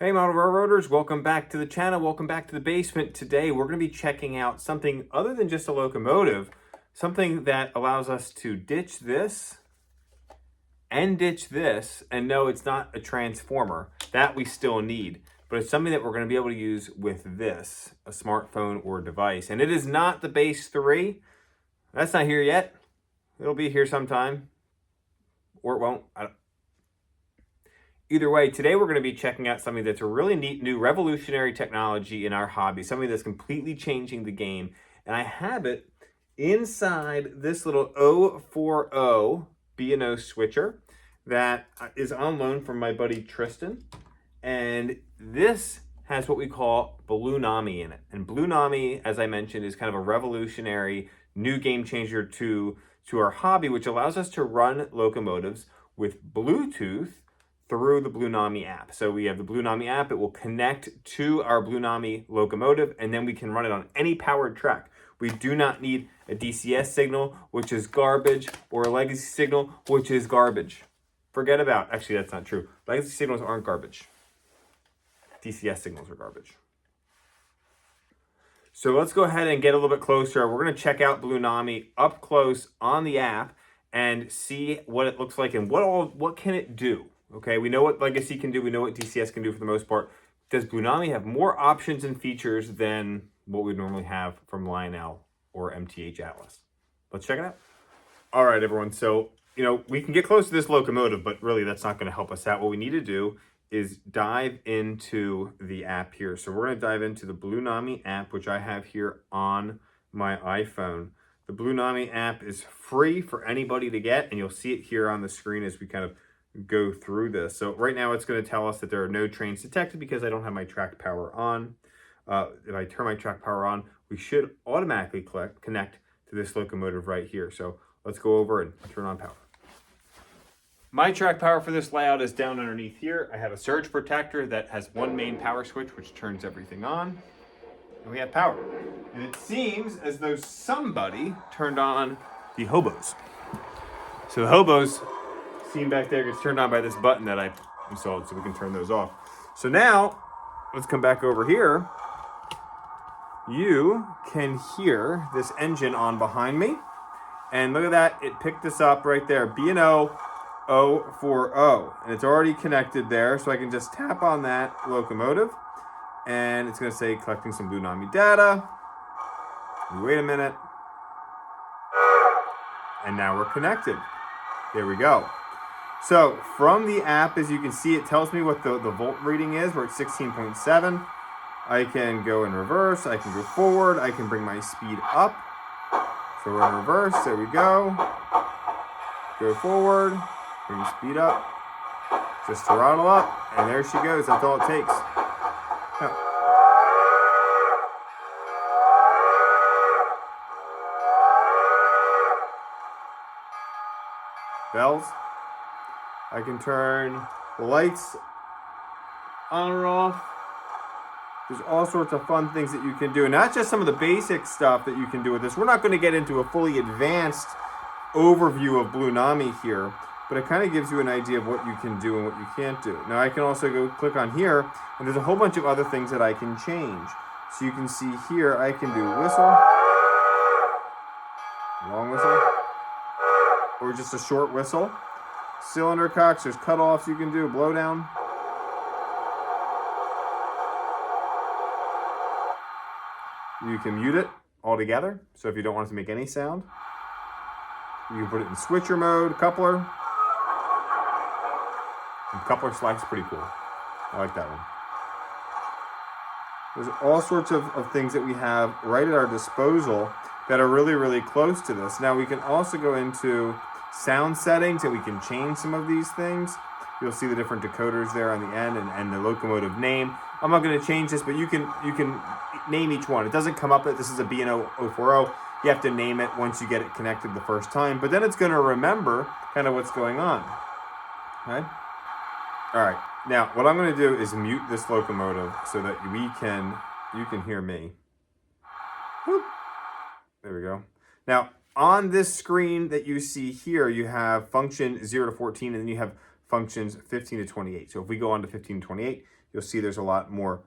Hey model railroaders, welcome back to the channel, welcome back to the basement. Today we're going to be checking out something other than just a locomotive, something that allows us to ditch this and no, it's not a transformer. That we still need, but it's something that we're going to be able to use with this, a smartphone or device. And it is not the base 3. That's not here yet. It'll be here sometime, or it won't. Either way, today we're going to be checking out something that's a really neat, new, revolutionary technology in our hobby, something that's completely changing the game. And I have it inside this little 040 B&O switcher that is on loan from my buddy Tristan. And this has what we call Blunami in it. And Blunami, as I mentioned, is kind of a revolutionary new game changer to our hobby, which allows us to run locomotives with Bluetooth through the Blunami app. So we have the Blunami app, it will connect to our Blunami locomotive, and then we can run it on any powered track. We do not need a DCS signal, which is garbage, or a legacy signal, which is garbage. Forget about, actually that's not true. Legacy signals aren't garbage. DCS signals are garbage. So let's go ahead and get a little bit closer. We're gonna check out Blunami up close on the app and see what it looks like and what can it do. Okay, we know what legacy can do. We know what DCS can do for the most part. Does Blunami have more options and features than what we normally have from Lionel or MTH Atlas? Let's check it out. All right, everyone. So, we can get close to this locomotive, but really that's not going to help us out. What we need to do is dive into the app here. So we're going to dive into the Blunami app, which I have here on my iPhone. The Blunami app is free for anybody to get, and you'll see it here on the screen as we kind of go through this. So right now it's going to tell us that there are no trains detected because I don't have my track power on. If I turn my track power on, we should automatically connect to this locomotive right here. So let's go over and turn on power. My track power for this layout is down underneath here. I have a surge protector that has one main power switch which turns everything on. And we have power. And it seems as though somebody turned on the hobos. So the hobos seen back there gets turned on by this button that I installed, so we can turn those off. So now, let's come back over here. You can hear this engine on behind me. And look at that, it picked this up right there, B&O 040. And it's already connected there, so I can just tap on that locomotive. And it's gonna say collecting some Blunami data. Wait a minute. And now we're connected. There we go. So from the app, as you can see, it tells me what the volt reading is. We're at 16.7. I can go in reverse. I can go forward. I can bring my speed up. So we're in reverse. There we go. Go forward. Bring speed up. Just throttle up. And there she goes. That's all it takes. Now, bells. I can turn the lights on or off. There's all sorts of fun things that you can do. Not just some of the basic stuff that you can do with this. We're not going to get into a fully advanced overview of Blunami here, but it kind of gives you an idea of what you can do and what you can't do. Now I can also go click on here, and there's a whole bunch of other things that I can change. So you can see here, I can do whistle, long whistle, or just a short whistle. Cylinder cocks, there's cutoffs you can do, blowdown. You can mute it altogether, so if you don't want it to make any sound. You can put it in switcher mode, coupler. And coupler select's pretty cool. I like that one. There's all sorts of things that we have right at our disposal that are really, really close to this. Now we can also go into sound settings and we can change some of these things. You'll see the different decoders there on the end and the locomotive name. I'm not going to change this, but you can name each one. It doesn't come up that this is a B&O 040. You have to name it once you get it connected the first time, but then it's going to remember kind of what's going on. Okay? All right. Now, what I'm going to do is mute this locomotive so that you can hear me. Whoop. There we go. Now, on this screen that you see here, you have function 0 to 14, and then you have functions 15 to 28. So if we go on to 15 to 28, you'll see there's a lot more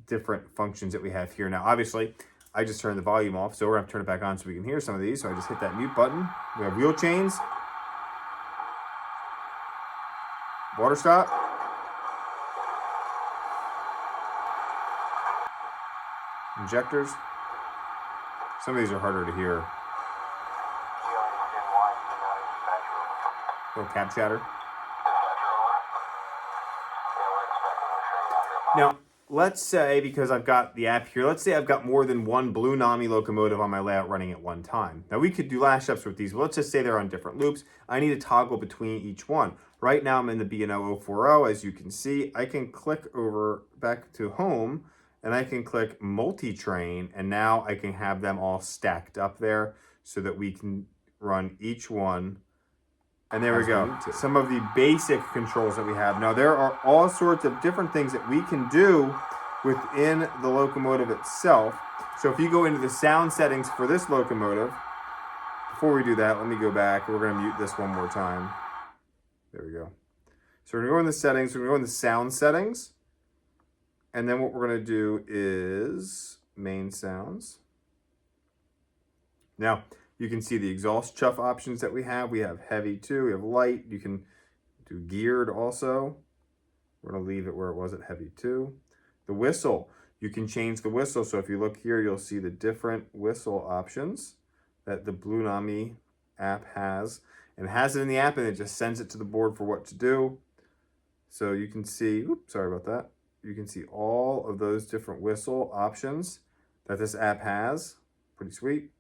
different functions that we have here. Now, obviously, I just turned the volume off, so we're going to turn it back on so we can hear some of these. So I just hit that mute button. We have wheel chains, water stop, injectors. Some of these are harder to hear. Little cab chatter. Now, let's say, because I've got the app here, let's say I've got more than one Blunami locomotive on my layout running at one time. Now, we could do last steps with these, but let's just say they're on different loops. I need to toggle between each one. Right now, I'm in the B&O 040. As you can see, I can click over back to home, and I can click multi-train, and now I can have them all stacked up there so that we can run each one. And there we go. Some of the basic controls that we have. Now, there are all sorts of different things that we can do within the locomotive itself. So if you go into the sound settings for this locomotive, before we do that, let me go back. We're going to mute this one more time. There we go. So we're going to go in the settings. We're going to go in the sound settings. And then what we're going to do is main sounds. Now, you can see the exhaust chuff options that we have. We have heavy too, we have light. You can do geared also. We're gonna leave it where it was at heavy too. The whistle, you can change the whistle. So if you look here, you'll see the different whistle options that the Blunami app has. And it has it in the app and it just sends it to the board for what to do. So you can see, oops, sorry about that. You can see all of those different whistle options that this app has. Pretty sweet.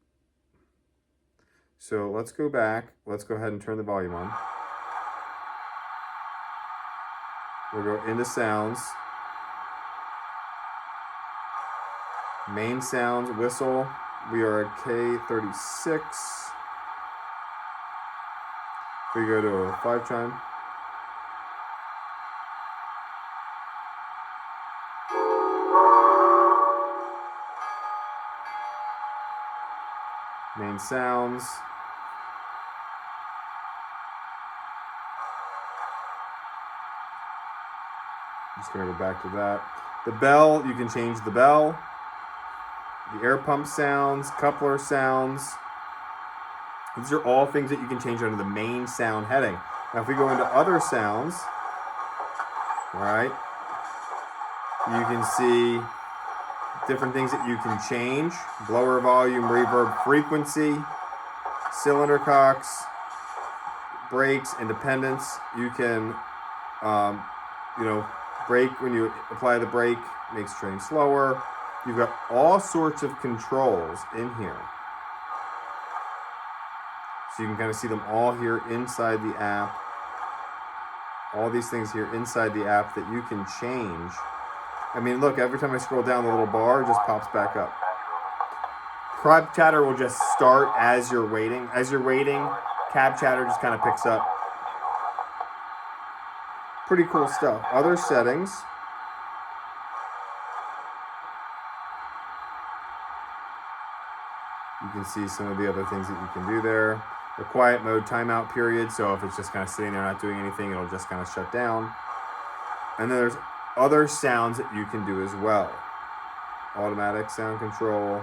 So let's go back. Let's go ahead and turn the volume on. We'll go into sounds. Main sounds, whistle. We are at K36. We go to a 5 chime. Main sounds. I'm just gonna go back to that. The bell, you can change the bell. The air pump sounds, coupler sounds. These are all things that you can change under the main sound heading. Now if we go into other sounds, all right, you can see different things that you can change. Blower volume, reverb frequency, cylinder cocks, brakes, independence. You can, brake when you apply the brake, makes train slower. You've got all sorts of controls in here. So you can kind of see them all here inside the app. All these things here inside the app that you can change. I mean, look, every time I scroll down, the little bar just pops back up. Cab chatter will just start as you're waiting. As you're waiting, cab chatter just kind of picks up. Pretty cool stuff. Other settings. You can see some of the other things that you can do there. The quiet mode timeout period. So if it's just kind of sitting there not doing anything, it'll just kind of shut down. And then there's other sounds that you can do as well. Automatic sound control,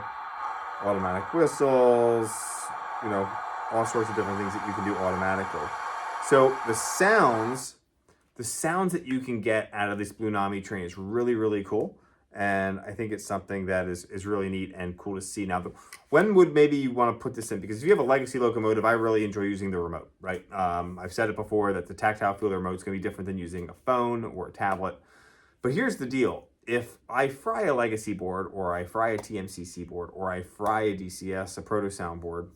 automatic whistles, all sorts of different things that you can do automatically. So the sounds that you can get out of this Blunami train is really, really cool. And I think it's something that is really neat and cool to see. Now, when would maybe you want to put this in? Because if you have a legacy locomotive, I really enjoy using the remote, right? I've said it before that the tactile feel of the remote is going to be different than using a phone or a tablet. But here's the deal. If I fry a legacy board, or I fry a TMCC board, or I fry a DCS, a proto sound board,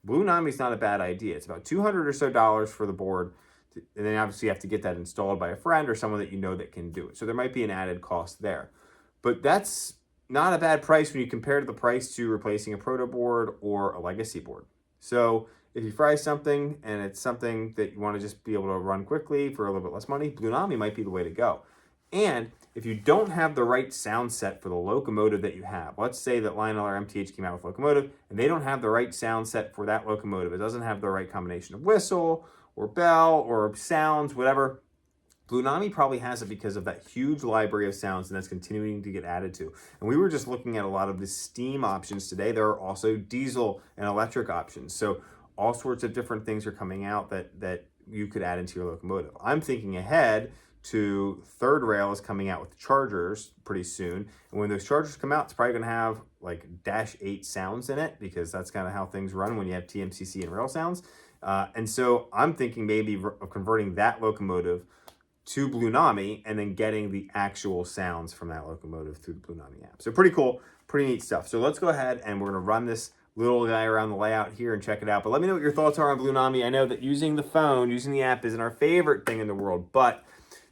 Blunami is not a bad idea. It's about $200 or so for the board. And then obviously you have to get that installed by a friend or someone that you know that can do it. So there might be an added cost there. But that's not a bad price when you compare to the price to replacing a proto board or a legacy board. So if you fry something and it's something that you want to just be able to run quickly for a little bit less money, Blunami might be the way to go. And if you don't have the right sound set for the locomotive that you have, let's say that Lionel or MTH came out with a locomotive and they don't have the right sound set for that locomotive. It doesn't have the right combination of whistle or bell or sounds, whatever. Blunami probably has it because of that huge library of sounds, and that's continuing to get added to. And we were just looking at a lot of the steam options today. There are also diesel and electric options. So all sorts of different things are coming out that you could add into your locomotive. I'm thinking ahead to third rail is coming out with chargers pretty soon. And when those chargers come out, it's probably gonna have like -8 sounds in it, because that's kind of how things run when you have TMCC and rail sounds. And so I'm thinking maybe of converting that locomotive to Blunami and then getting the actual sounds from that locomotive through the Blunami app. So pretty cool, pretty neat stuff. So let's go ahead and we're gonna run this little guy around the layout here and check it out. But let me know what your thoughts are on Blunami. I know that using the phone, using the app isn't our favorite thing in the world, but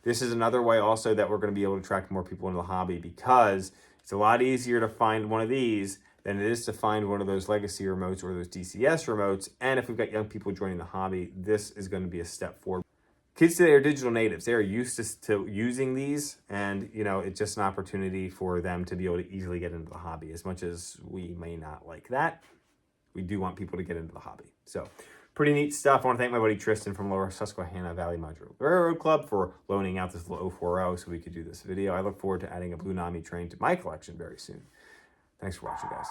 this is another way also that we're gonna be able to attract more people into the hobby, because it's a lot easier to find one of these than it is to find one of those legacy remotes or those DCS remotes. And if we've got young people joining the hobby, this is gonna be a step forward. Kids today are digital natives. They are used to using these, and it's just an opportunity for them to be able to easily get into the hobby. As much as we may not like that, we do want people to get into the hobby. So pretty neat stuff. I want to thank my buddy Tristan from Lower Susquehanna Valley Modular Railroad Club for loaning out this little 040 so we could do this video. I look forward to adding a Blunami train to my collection very soon. Thanks for watching, guys.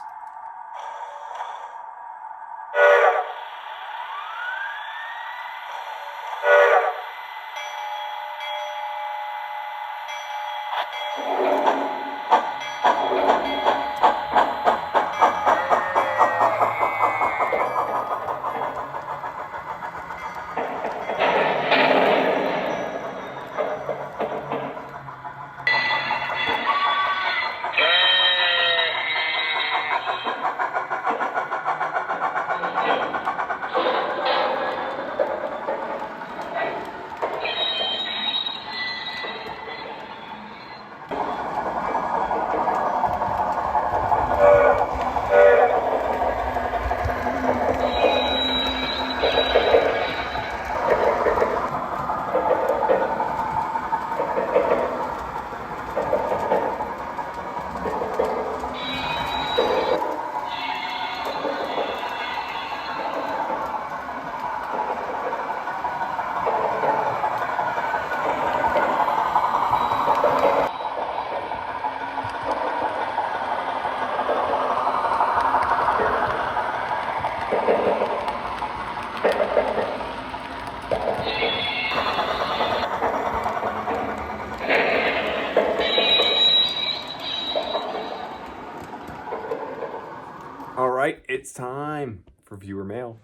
All right, it's time for viewer mail.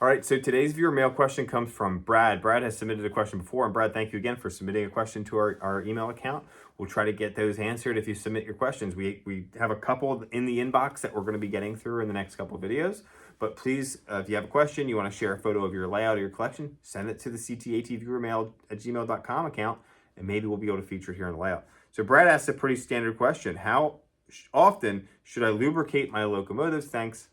All right, so today's viewer mail question comes from Brad. Brad has submitted a question before, and Brad, thank you again for submitting a question to our email account. We'll try to get those answered if you submit your questions. We have a couple in the inbox that we're going to be getting through in the next couple of videos. But please, if you have a question, you want to share a photo of your layout or your collection, send it to the CTATViewerMail@gmail.com account, and maybe we'll be able to feature it here in the layout. So Brad asked a pretty standard question. How often should I lubricate my locomotives? Thanks,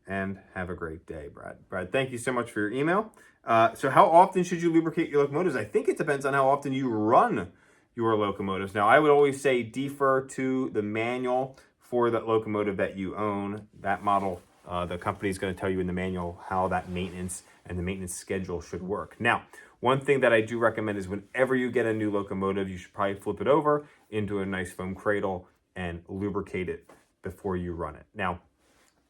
and have a great day, Brad. Brad, thank you so much for your email. So how often should you lubricate your locomotives? I think it depends on how often you run your locomotives. Now, I would always say defer to the manual for that locomotive that you own, that model. The company is going to tell you in the manual how that maintenance and the maintenance schedule should work. Now, one thing that I do recommend is whenever you get a new locomotive, you should probably flip it over into a nice foam cradle and lubricate it before you run it. Now,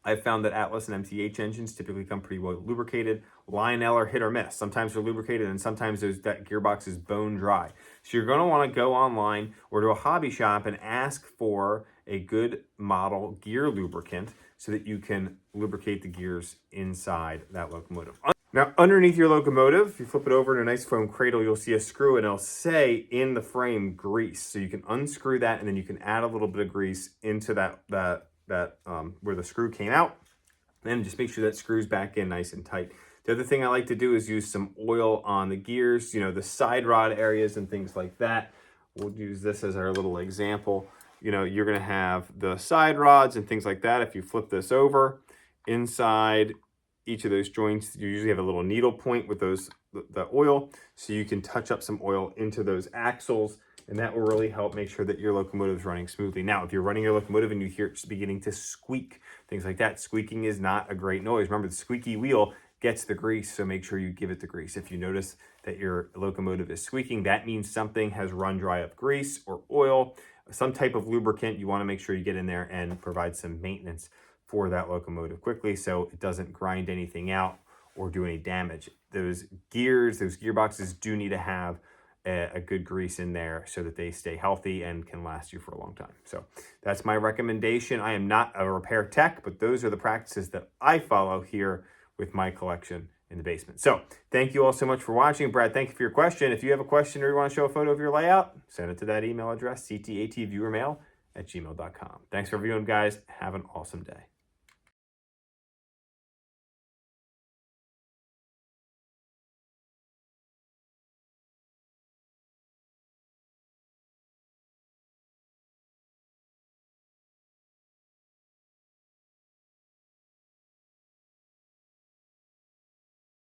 I've found that Atlas and MTH engines typically come pretty well lubricated. Lionel are hit or miss. Sometimes they're lubricated and sometimes that gearbox is bone dry. So you're going to want to go online or to a hobby shop and ask for a good model gear lubricant so that you can lubricate the gears inside that locomotive. Now, underneath your locomotive, if you flip it over in a nice foam cradle, you'll see a screw and it'll say in the frame grease. So you can unscrew that and then you can add a little bit of grease into that where the screw came out, and just make sure that screws back in nice and tight. The other thing I like to do is use some oil on the gears, the side rod areas and things like that. We'll use this as our little example. You're going to have the side rods and things like that. If you flip this over, inside each of those joints, you usually have a little needle point with the oil, so you can touch up some oil into those axles, and that will really help make sure that your locomotive is running smoothly. Now, if you're running your locomotive and you hear it beginning to squeak, things like that, squeaking is not a great noise. Remember, the squeaky wheel gets the grease, so make sure you give it the grease. If you notice that your locomotive is squeaking, that means something has run dry of grease or oil, some type of lubricant. You want to make sure you get in there and provide some maintenance for that locomotive quickly so it doesn't grind anything out or do any damage. Those gears, those gearboxes do need to have a good grease in there so that they stay healthy and can last you for a long time. So that's my recommendation. I am not a repair tech, but those are the practices that I follow here with my collection in the basement. So thank you all so much for watching. Brad, thank you for your question. If you have a question or you want to show a photo of your layout, send it to that email address, CTATViewerMail@gmail.com. Thanks for viewing, guys. Have an awesome day.